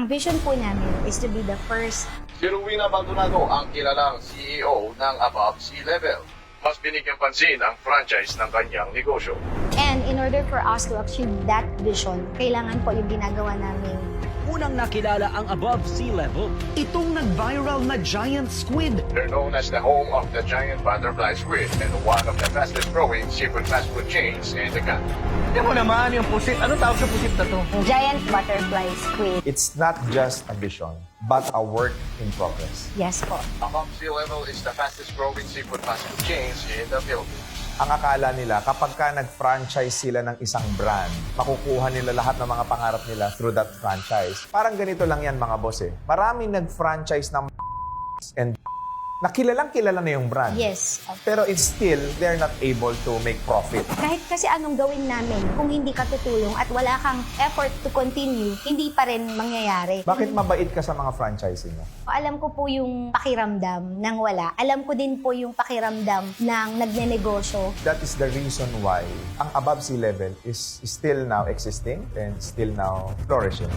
Ang vision po namin is to be the first. Si Rowena Baldonado ang kilalang CEO ng Above Sea Level. Mas binigyang pansin ang franchise ng kanyang negosyo. And in order for us to achieve that vision, kailangan po yung ginagawa namin. Unang nakilala ang Above Sea Level, itong nag-viral na giant squid. They're known as the home of the giant butterfly squid and one of the fastest growing seafood fast food chains in the country. Tignan mo naman yung pusit. Anong tawag sa pusit na to? Giant butterfly squid. It's not just a vision, but a work in progress. Yes po. Above Sea Level is the fastest growing seafood fast food chains in the Philippines. Ang akala nila, kapag ka nag-franchise sila ng isang brand, makukuha nila lahat ng mga pangarap nila through that franchise. Parang ganito lang yan mga boss eh. Maraming nag-franchise ng and nakilalang kilala na yung brand. Yes. Pero it's still, they're not able to make profit. Kahit kasi anong gawin namin, kung hindi ka tutulong at wala kang effort to continue, hindi pa rin mangyayari. Bakit mabait ka sa mga franchising mo? Alam ko po yung pakiramdam ng wala. Alam ko din po yung pakiramdam ng nagnenegosyo. That is the reason why ang Above Sea Level is still now existing and still now flourishing.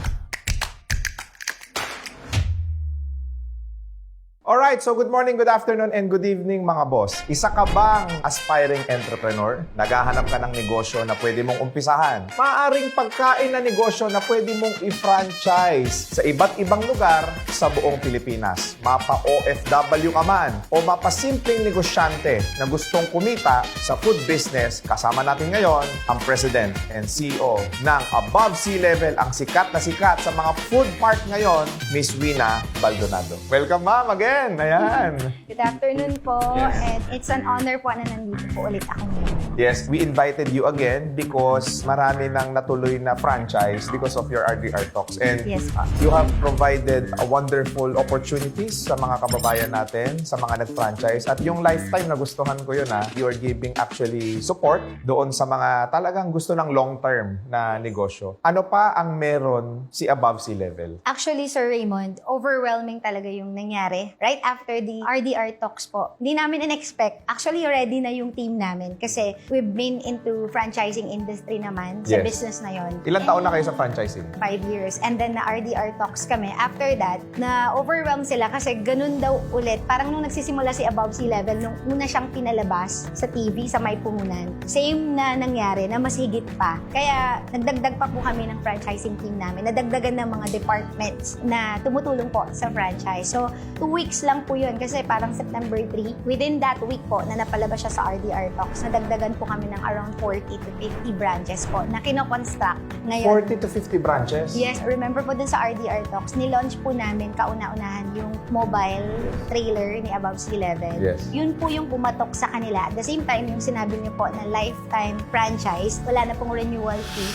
Alright, so good morning, good afternoon, and good evening mga boss. Isa ka bang aspiring entrepreneur? Naghahanap ka ng negosyo na pwede mong umpisahan? Maaring pagkain na negosyo na pwede mong i-franchise sa iba't ibang lugar sa buong Pilipinas. Mapa-OFW ka man o mapasimpleng negosyante na gustong kumita sa food business, kasama natin ngayon ang President and CEO ng Above Sea Level, ang sikat na sikat sa mga food park ngayon, Miss Rowena Baldonado. Welcome ma'am again! Ayan. Good afternoon po. And it's an honor po na nandito po ulit ako ngayon. Yes, we invited you again because marami nang natuloy na franchise because of your RDR Talks. And Yes. you have provided a wonderful opportunities sa mga kababayan natin, sa mga nag-franchise. At yung lifetime na gustuhan ko yun you are giving actually support doon sa mga talagang gusto ng long-term na negosyo. Ano pa ang meron si Above Sea Level? Actually, Sir Raymond, overwhelming talaga yung nangyari. Right after the RDR talks po, hindi namin in-expect. Actually, ready na yung team namin kasi we've been into franchising industry naman sa Yes. business na yon. Ilang taon na kayo sa franchising? 5 years. And then na RDR talks kami. After that, na overwhelm sila kasi ganun daw ulit. Parang nung nagsisimula si Above Sea Level, nung una siyang pinalabas sa TV, sa May Puhunan, same na nangyari, na mas higit pa. Kaya nagdagdag pa po kami ng franchising team namin. Nadagdagan ng mga departments na tumutulong po sa franchise. So, 2 weeks lang po yun kasi parang September 3. Within that week po na napalabas siya sa RDR Talks, nadagdagan po kami ng around 40 to 50 branches po na kinoconstruct ngayon. 40 to 50 branches? Yes, remember po dun sa RDR Talks, nilaunch po namin kauna-unahan yung mobile trailer ni Above Sea Level. Yes. Yun po yung pumatok sa kanila. At the same time, yung sinabi niyo po na lifetime franchise, wala na pong renewal fee.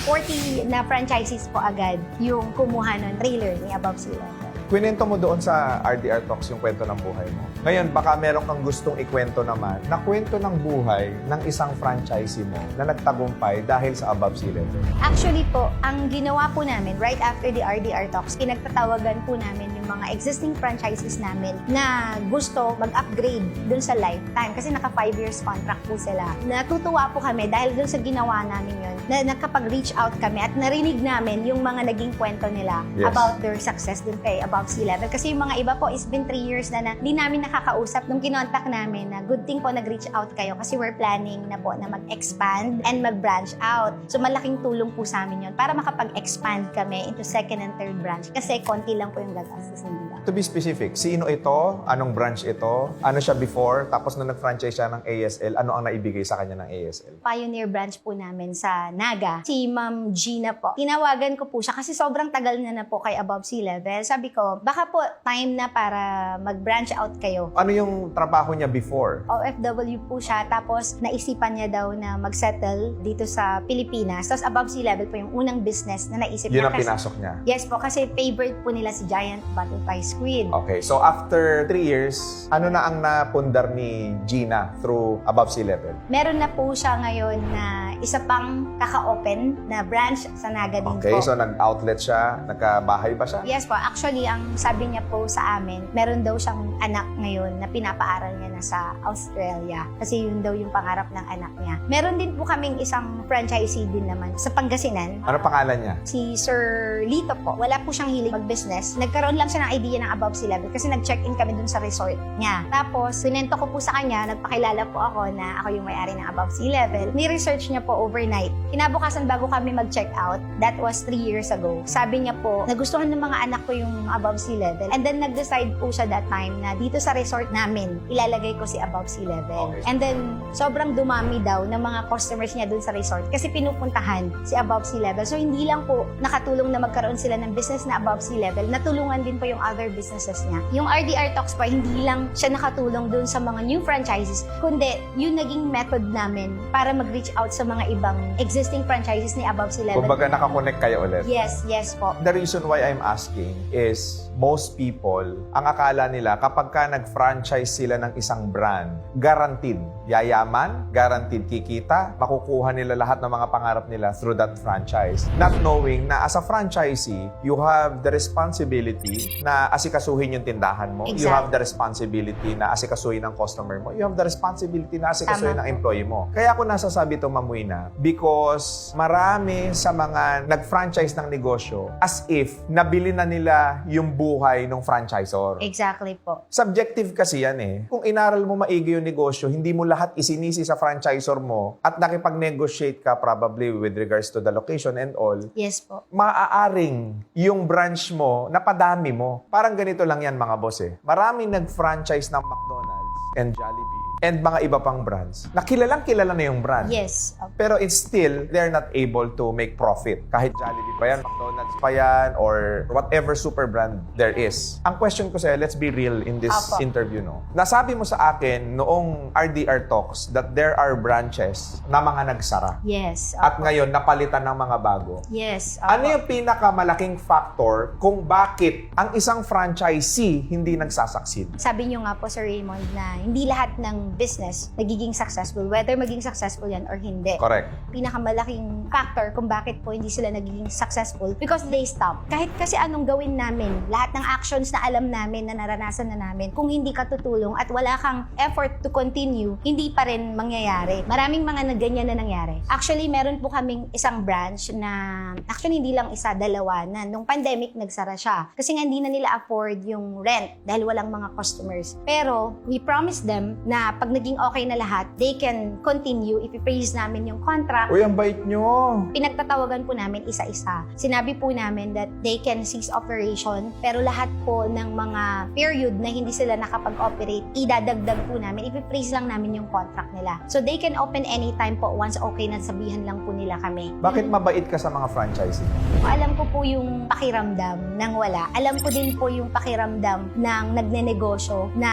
40 na franchises po agad yung kumuha ng trailer ni Above Sea Level. Kwento mo doon sa RDR Talks yung kwento ng buhay mo. Ngayon, baka meron kang gustong ikwento naman na kwento ng buhay ng isang franchisee mo na nagtagumpay dahil sa Above Sea Level. Actually po, ang ginawa po namin right after the RDR Talks, pinagtatawagan po namin yung mga existing franchises namin na gusto mag-upgrade dun sa lifetime kasi naka 5 years contract po sila. Natutuwa po kami dahil dun sa ginawa namin yun na nakapag-reach out kami at narinig namin yung mga naging kwento nila Yes. about their success dun kay Above Sea Level. Kasi yung mga iba po, it's been 3 years na hindi namin nakakausap. Nung kinontak namin na good thing po nag-reach out kayo kasi we're planning na po na mag-expand and mag-branch out. So malaking tulong po sa amin yun para makapag-expand kami into second and third branch kasi konti lang po yung gagastos nila. To be specific, sino ito? Anong branch ito? Ano siya before? Tapos nung nag-franchise siya ng ASL, ano ang naibigay sa kanya ng ASL? Pioneer branch po namin sa Naga. Si Ma'am Gina po. Tinawagan ko po siya kasi sobrang tagal na po kay Above Sea Level. Sabi ko, baka po time na para mag-branch out kayo. Ano yung trabaho niya before? OFW po siya, tapos naisipan niya daw na mag-settle dito sa Pilipinas. Tapos Above Sea Level po yung unang business na naisip Yun niya. ang pinasok niya. Yes po, kasi favorite po nila si Giant Butterfly Squid. Okay, so after 3 years, ano na ang napundar ni Gina through Above Sea Level? Meron na po siya ngayon na isa pang kaka-open na branch sa Naga din Okay, po. so nag-outlet siya, nagkabahay ba siya? Yes po. Actually, ang sabi niya po sa amin, meron daw siyang anak ngayon na pinapaaral niya na sa Australia. Kasi yun daw yung pangarap ng anak niya. Meron din po kaming isang franchisee din naman sa Pangasinan. Ano pangalan niya? Si Sir Lito po. Wala po siyang hilig mag-business. Nagkaroon lang siya ng idea ng Above Sea Level kasi nag-check-in kami dun sa resort niya. Tapos, sinento ko po sa kanya, nagpakilala po ako na ako yung may-ari ng Above Sea Level. Ni-research niya po overnight. Kinabukasan bago kami mag-check out, that was 3 years ago. Sabi niya po, nagustuhan ng mga anak ko yung Above Sea Level. And then, nag-decide po siya that time na dito sa resort namin, ilalagay ko si Above Sea Level. Okay. And then, sobrang dumami daw ng mga customers niya dun sa resort kasi pinupuntahan si Above Sea Level. So, hindi lang po nakatulong na magkaroon sila ng business na Above Sea Level, natulungan din po yung other businesses niya. Yung RDR Talks po, hindi lang siya nakatulong dun sa mga new franchises, kundi yung naging method namin para mag-reach out sa mga ibang existing franchises ni Above Sea Level. Kumbaga nakakonect kayo ulit. Yes po. The reason why I'm asking is most people, ang akala nila kapag ka nag-franchise sila ng isang brand, guaranteed yayaman, guaranteed kikita, makukuha nila lahat ng mga pangarap nila through that franchise. Not knowing na as a franchisee, you have the responsibility na asikasuhin yung tindahan mo. You Exactly. have the responsibility na asikasuhin ng customer mo. You have the responsibility na asikasuhin ng Tama. employee mo. Kaya ako nasasabi ito, Ma'am Wina, because marami sa mga nag-franchise ng negosyo as if nabili na nila yung buhay ng franchisor. Exactly po. Subjective kasi yan eh. Kung inaral mo maigi yung negosyo, hindi mo lahat isinisi sa franchisor mo at nakipag-negotiate ka probably with regards to the location and all, Yes po. maaaring yung branch mo, napadami mo. Parang ganito lang yan mga boss eh. Maraming nag-franchise ng McDonald's and Jollibee and mga iba pang brands na kilalang kilala na yung brand. Yes. Pero it's still, they're not able to make profit. Kahit Jollibee pa yan, McDonald's pa yan, or whatever super brand there is. Ang question ko sa'yo, let's be real in this Apo. interview, no? Nasabi mo sa akin noong RDR Talks that there are branches na mga nagsara. Yes. At ngayon, napalitan ng mga bago. Yes. Ano yung pinakamalaking factor kung bakit ang isang franchisee hindi nagsasucceed? Sabi niyo nga po, Sir Raymond, na hindi lahat ng business nagiging successful, whether maging successful yan or hindi. Correct. Pinakamalaking factor kung bakit po hindi sila nagiging successful because they stop. Kahit kasi anong gawin namin, lahat ng actions na alam namin, na naranasan na namin, kung hindi ka tutulong at wala kang effort to continue, hindi pa rin mangyayari. Maraming mga ganyan na nangyari. Actually, meron po kaming isang branch na, actually hindi lang isa, dalawa, na nung pandemic nagsara siya. Kasi nga hindi na nila afford yung rent dahil walang mga customers. Pero, we promised them na pag naging okay na lahat, they can continue. Ipipraise namin yung contract. Uy, ang bait nyo. Pinagtatawagan po namin isa-isa. Sinabi po namin that they can cease operation, pero lahat po ng mga period na hindi sila nakapag-operate, idadagdag po namin, ipipraise lang namin yung contract nila. So they can open anytime po once okay na, sabihan lang po nila kami. Bakit mabait ka sa mga franchisee? Alam ko po yung pakiramdam ng wala. Alam ko din po yung pakiramdam ng nagnenegosyo na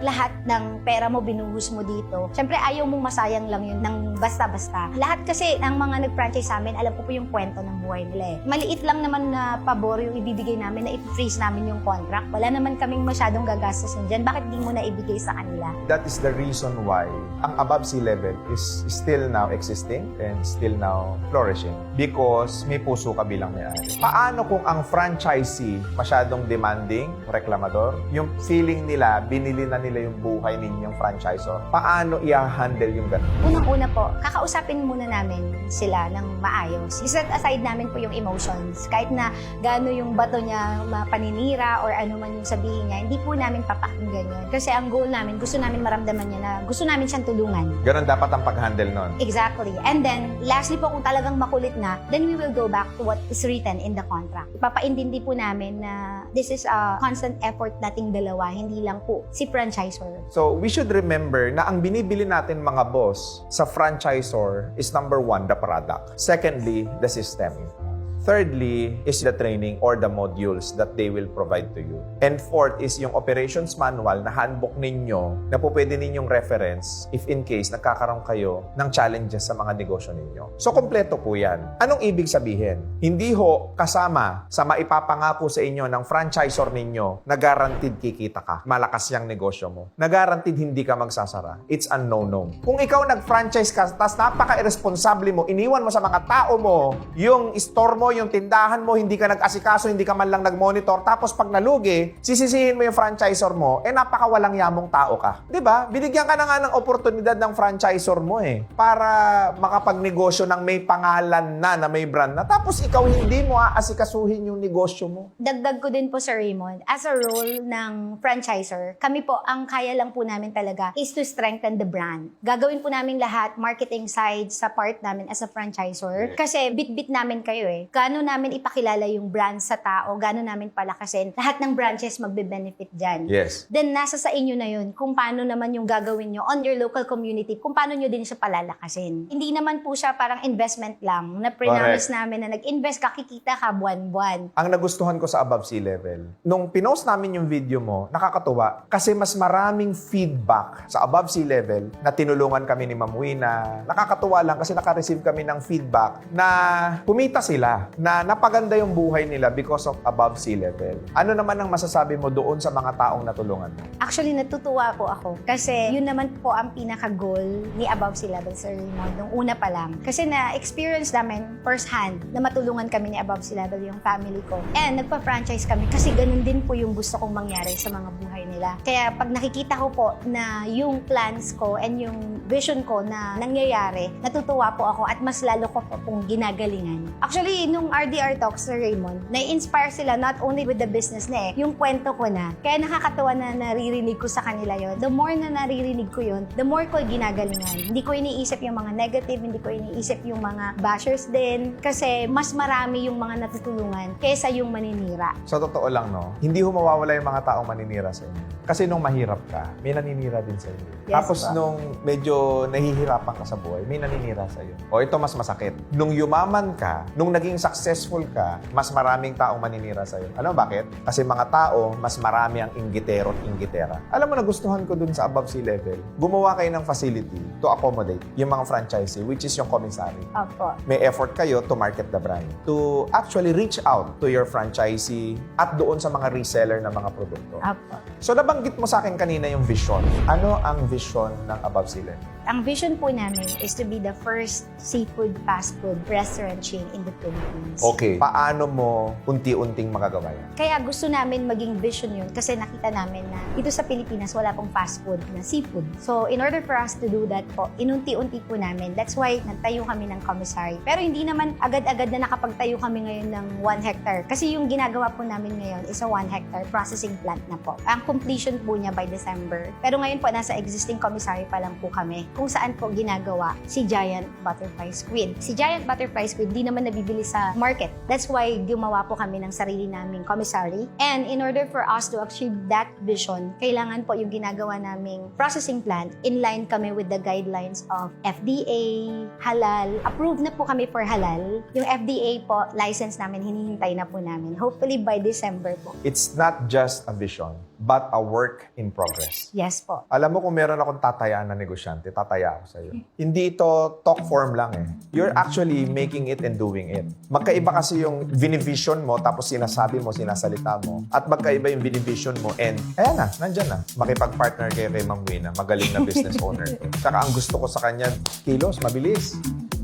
lahat ng pera mo binuhos mo dito. Siyempre, ayaw mong masayang lang yun ng basta-basta. Lahat kasi ng mga nag-franchise sa amin, alam ko po yung kwento ng buhay nila eh. Maliit lang naman na pabor yung ibibigay namin na i-freeze namin yung contract. Wala naman kaming masyadong gagastusin dyan. Bakit di mo na ibigay sa kanila? That is the reason why ang Above Sea Level is still now existing and still now flourishing because may puso ka bilang may-ari. Paano kung ang franchisee masyadong demanding, reklamador, yung feeling nila, binili na nila yung buhay ninyong franchisor? Paano i-handle yung ganun? Unang-una po, kakausapin muna namin sila ng maayos. I-set aside namin po yung emotions. Kahit na gaano yung bato niya mapaninira or ano man yung sabihin niya, hindi po namin papakinggan yun. Kasi ang goal namin, gusto namin maramdaman niya na gusto namin siyang tulungan. Ganun dapat ang pag-handle nun. Exactly. And then, lastly po, kung talagang makulit na, then we will go back to what is written in the contract. Ipapaintindi po namin na this is a constant effort nating dalawa, hindi lang po si franchisor. So, we should remember na ang binibili natin mga boss sa franchisor is number one, the product. Secondly, the system. Thirdly is the training or the modules that they will provide to you. And fourth is yung operations manual na handbook ninyo na po pwede ninyong reference if in case nagkakaroon kayo ng challenges sa mga negosyo ninyo. So, kompleto po yan. Anong ibig sabihin? Hindi ho kasama sa maipapangako sa inyo ng franchisor ninyo na guaranteed kikita ka. Malakas yung negosyo mo. Na guaranteed hindi ka magsasara. It's a no-no. Kung ikaw nag-franchise ka, tas napaka-irresponsable mo, iniwan mo sa mga tao mo, yung store mo, yung tindahan mo, hindi ka nag-asikaso, hindi ka man lang nag-monitor, tapos pag nalugi, sisisihin mo yung franchisor mo, napakawalang yamong tao ka. 'Di ba? Binigyan ka na nga ng oportunidad ng franchisor mo para makapagnegosyo ng may pangalan na may brand na. Tapos ikaw hindi mo aasikasuhin yung negosyo mo. Dagdag ko din po, Sir Raymond, as a role ng franchisor, kami po, ang kaya lang po namin talaga is to strengthen the brand. Gagawin po namin lahat, marketing side sa part namin as a franchisor. Kasi bit-bit namin kayo Gaano namin ipakilala yung brand sa tao, gaano namin palakasin. Lahat ng branches magbe-benefit dyan. Yes. Then nasa sa inyo na yun kung paano naman yung gagawin nyo on your local community, kung paano nyo din siya palalakasin. Hindi naman po siya parang investment lang na pre-promise namin na nag-invest ka, kikita ka buwan-buwan. Ang nagustuhan ko sa Above Sea Level, nung pinost namin yung video mo, nakakatuwa kasi mas maraming feedback sa Above Sea Level na tinulungan kami ni Ma'am Wina. Nakakatuwa lang kasi naka-receive kami ng feedback na kumita sila, na napaganda yung buhay nila because of Above Sea Level. Ano naman ang masasabi mo doon sa mga taong natulungan mo? Actually, natutuwa po ako kasi yun naman po ang pinaka-goal ni Above Sea Level, Sir Raymond, nung una pa lang. Kasi na-experience namin first hand na matulungan kami ni Above Sea Level yung family ko. And nagpa-franchise kami kasi ganun din po yung gusto kong mangyari sa mga buhay nila. Kaya pag nakikita ko po na yung plans ko and yung vision ko na nangyayari, natutuwa po ako at mas lalo ko po pong ginagalingan. Actually, nung RDR Talks, Sir Raymond, na-inspire sila not only with the business na yung kwento ko na. Kaya nakakatawa na naririnig ko sa kanila yon. The more na naririnig ko yon, the more ko ginagalingan. Hindi ko iniisip yung mga negative, hindi ko iniisip yung mga bashers din. Kasi mas marami yung mga natutulungan kaysa yung maninira. Sa totoo lang, hindi ho mawawala yung mga taong maninira sa inyo. Kasi nung mahirap ka, may naninira din sa inyo. Yes, Tapos po. nung medyo nahihirapan ka sa buhay, may naninira sa iyo. O ito mas masakit. Nung yumaman ka, nung naging successful ka, mas maraming taong maninira sa iyo. Alam mo bakit? Kasi mga tao, mas marami ang inggitero at inggitera. Alam mo, nagustuhan ko dun sa Above Sea Level, gumawa kayo ng facility to accommodate yung mga franchisee, which is yung commissary. Opo. May effort kayo to market the brand, to actually reach out to your franchisee at doon sa mga reseller ng mga produkto. Opo. So nabanggit mo sa akin kanina yung vision. Ano ang vision ng Above Sea Level? Ang vision po namin is to be the first seafood fast food restaurant chain in the Philippines. Okay. Paano mo unti-unting magagawa yan? Kaya gusto namin maging vision yun kasi nakita namin na dito sa Pilipinas wala pong fast food na seafood. So in order for us to do that po, inunti-unti po namin. That's why nagtayo kami ng commissary. Pero hindi naman agad-agad na nakapagtayo kami ngayon ng 1 hectare. Kasi yung ginagawa po namin ngayon is a 1 hectare processing plant na po. Ang completion po niya by December. Pero ngayon po nasa existing commissary pa lang po kami kung saan po ginagawa si Giant Butterfly Squid. Si Giant Butterfly Squid di naman nabibili sa market. That's why gumawa po kami ng sarili naming commissary. And in order for us to achieve that vision, kailangan po yung ginagawa naming processing plant, in line kami with the guidelines of FDA, halal. Approved na po kami for halal. Yung FDA po, license namin, hinihintay na po namin. Hopefully by December po. It's not just a vision, but a work in progress. Yes po. Alam mo, kung meron akong tatayaan na negosyante, tataya ako sa'yo. Hindi ito talk form lang You're actually making it and doing it. Magkaiba kasi yung vinivision mo, tapos sinasabi mo, sinasalita mo. At magkaiba yung vinivision mo, and ayan na, nandyan na. Makipag-partner kayo kay Ma'am Wina, magaling na business owner. Tsaka ang gusto ko sa kanya, kilos, mabilis.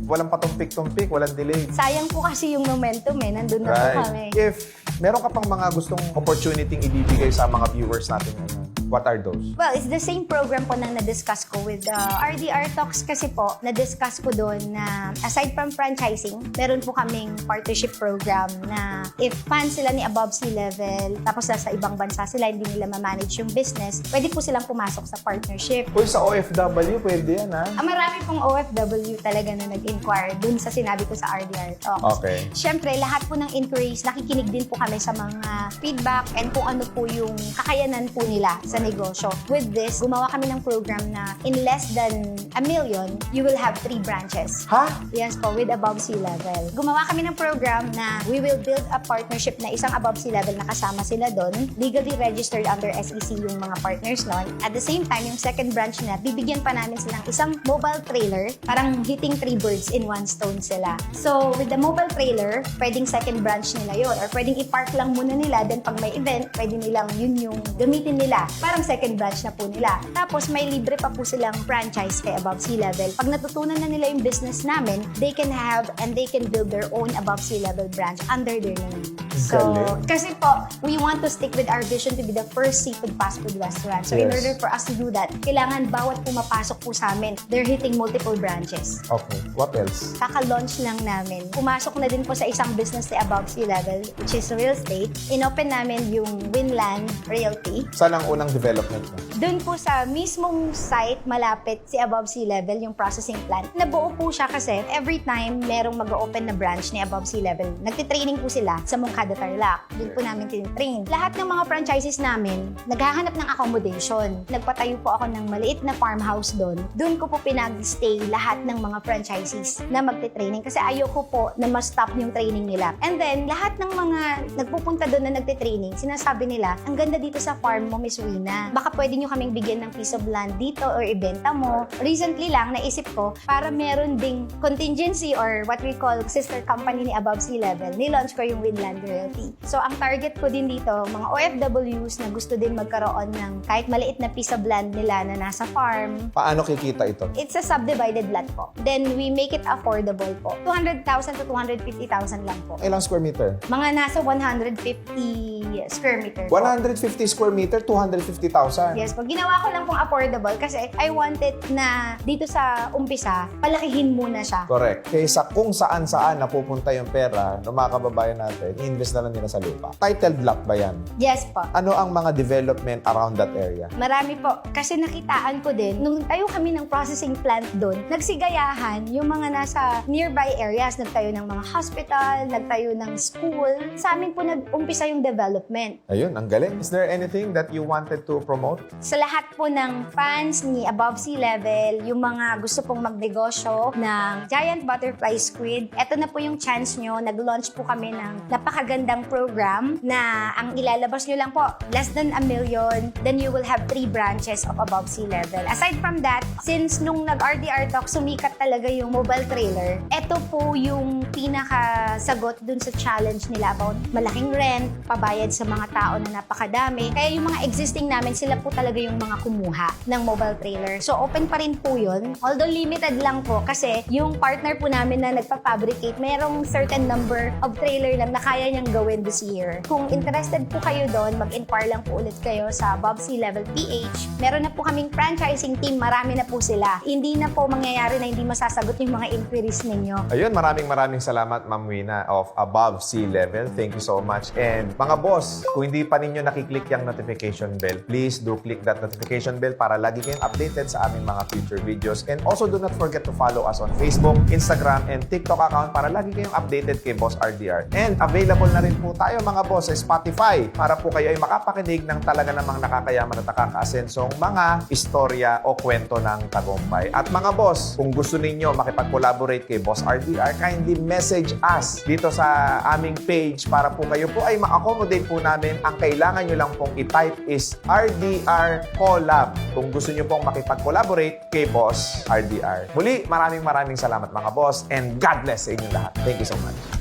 Walang patumpik-tumpik, walang delay. Sayang po kasi yung momentum nandun na po kami. If meron ka pang mga gustong opportunity ibibigay sa mga viewers natin ngayon, what are those? Well, it's the same program po na na-discuss ko with RDR Talks kasi po, na-discuss ko doon na aside from franchising, meron po kaming partnership program na if fan sila ni Above Sea Level, tapos nasa ibang bansa sila, hindi nila ma-manage yung business, pwede po silang pumasok sa partnership. Uy, sa OFW, pwede yan Marami pong OFW talaga na nag-inquire dun sa sinabi ko sa RDR Talks. Okay. Siyempre, lahat po ng inquiries, nakikinig din po kami sa mga feedback and kung ano po yung kakayanan po nila sa sa negosyo. With this, gumawa kami ng program na in less than $1 million, you will have 3 branches. Ha? Yes po, with above C-level. Gumawa kami ng program na we will build a partnership na isang above C-level na kasama sila doon. Legally registered under SEC yung mga partners noon. At the same time, yung second branch na, bibigyan pa namin silang isang mobile trailer. Parang hitting 3 birds in 1 stone sila. So, with the mobile trailer, pwedeng second branch nila yon, or pwedeng i-park lang muna nila, then pag may event, pwede nilang yun yung gamitin nila. Parang second branch na po nila. Tapos, may libre pa po silang franchise kay above C-level. Pag natutunan na nila yung business namin, they can have and they can build their own above C-level branch under their name. So, Galing. kasi po, we want to stick with our vision to be the first seafood fast food restaurant. So, in Yes. order for us to do that, kailangan bawat pumapasok po sa amin, they're hitting multiple branches. Okay. What else? Kaka-launch lang namin. Pumasok na din po sa isang business na above C-level, which is real estate. Inopen namin yung Winland Realty. Saan ang unang development mo? Doon po sa mismong site, malapit si above C-level, yung processing plant. Nabuo po siya kasi every time merong mag-open na branch ni above C-level, nagtitraining po sila sa Moncada, Tarlac. Doon po namin tinitrain. Lahat ng mga franchises namin, naghahanap ng accommodation. Nagpatayo po ako ng maliit na farmhouse doon. Doon ko po pinag-stay lahat ng mga franchises na magtitraining kasi ayoko po na ma-stop yung training nila. And then, lahat ng mga nagpupunta doon na nagtitraining, sinasabi nila, ang ganda dito sa farm mo, Miss Rina. Baka pwede nyo kaming bigyan ng piece of land dito or ibenta mo. Recently lang, naisip ko, para meron ding contingency or what we call sister company ni Above C-Level, nilaunch ko yung Winland Realty. So, ang target ko din dito, mga OFWs na gusto din magkaroon ng kahit maliit na piece of land nila na nasa farm. Paano kikita ito? It's a subdivided lot po. Then, we make it affordable po. 200,000 to 250,000 lang po. Ilang square meter? Mga nasa 150 square meter po. 150 square meter, 250,000. Yes po. Ginawa ko lang pong affordable kasi I wanted na dito sa umpisa, palakihin muna siya. Correct. Kaysa kung saan-saan napupunta yung pera ng mga kababayan natin, i-invest na lang nila sa lupa. Titled lot ba yan? Yes po. Ano ang mga development around that area? Marami po. Kasi nakitaan ko din, nung tayo kami ng processing plant doon, nagsigayahan yung mga nasa nearby areas. Nagtayo ng mga hospital, nagtayo ng school. Sa amin po nag-umpisa yung development. Ayun, ang galing. Is there anything that you wanted to promote? Sa lahat po ng fans ni Above C-Level, yung mga gusto pong magnegosyo ng Giant Butterfly Squid, eto na po yung chance nyo. Nag-launch po kami ng napakagandang program na ang ilalabas nyo lang po, less than $1 million, then you will have 3 branches of Above Sea-Level. Aside from that, since nung nag-RDR Talk, sumikat talaga yung mobile trailer, eto po yung pinakasagot dun sa challenge nila about malaking rent, pabayad sa mga tao na napakadami. Kaya yung mga existing namin, sila po talaga yung mga kumuha ng mobile trailer. So, open pa rin po yun. Although limited lang po kasi yung partner po namin na nagpa-fabricate, merong certain number of trailer lang na kaya niyang gawin this year. Kung interested po kayo doon, mag-inquire lang po ulit kayo sa Above Sea-Level PH. Meron na po kaming franchising team, marami na po sila. Hindi na po mangyayari na hindi masasagot yung mga inquiries ninyo. Ayun, maraming salamat, Ma'am Wina of Above Sea-Level. Thank you so much. And mga boss, kung hindi pa ninyo nakiklik yung notification bell, please do click that notification bell para lagi kayong updated sa aming mga future videos. And also do not forget to follow us on Facebook, Instagram, and TikTok account para lagi kayong updated kay Boss RDR. And available na rin po tayo mga boss sa Spotify para po kayo ay makapakinig ng talaga namang nakakayaman at nakakaasensong mga istorya o kwento ng tagumpay. At mga boss, kung gusto ninyo makipag-collaborate kay Boss RDR, kindly message us dito sa aming page para po kayo po ay ma-accommodate po namin. Ang kailangan nyo lang pong i-type is RDR Collab kung gusto nyo pong makipag-collaborate kay Boss RDR. Muli, maraming salamat mga boss and God bless sa inyong lahat. Thank you so much.